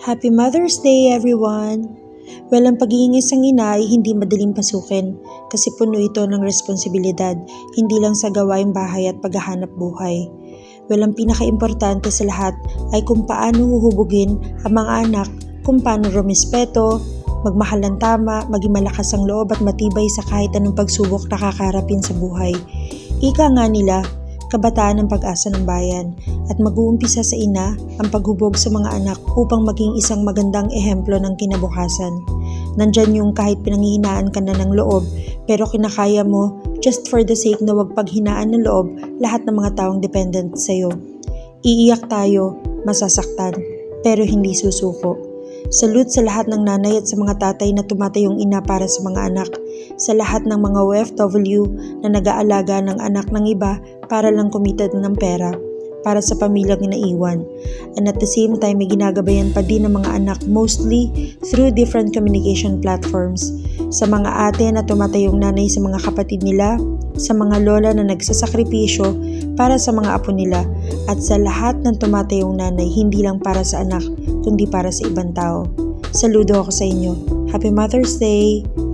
Happy Mother's Day, everyone! Well, ang pagiging isang ina ay hindi madaling pasukin kasi puno ito ng responsibilidad, hindi lang sa gawaing bahay at paghahanap buhay. Well, ang pinaka-importante sa lahat ay kung paano huhubugin ang mga anak, kung paano rumispeto, magmahal ng tama, maging malakas ang loob at matibay sa kahit anong pagsubok na kakaharapin sa buhay. Ika nga nila, kabataan ng pag-asa ng bayan at mag-uumpisa sa ina ang paghubog sa mga anak upang maging isang magandang ehemplo ng kinabukasan. Nandyan yung kahit pinanghihinaan ka na ng loob pero kinakaya mo just for the sake na wag paghinaan ng loob lahat ng mga taong dependent sa'yo. Iiyak tayo, masasaktan, pero hindi susuko. Salute sa lahat ng nanay at sa mga tatay na tumatayong ina para sa mga anak. Sa lahat ng mga OFW na nag-aalaga ng anak ng iba para lang kumita ng pera para sa pamilyang naiwan. And at the same time, may ginagabayan pa din ng mga anak mostly through different communication platforms. Sa mga ate na tumatayong nanay sa mga kapatid nila, sa mga lola na nagsasakripisyo para sa mga apo nila, at sa lahat ng tumatayong nanay hindi lang para sa anak, kundi para sa ibang tao. Saludo ako sa inyo. Happy Mother's Day!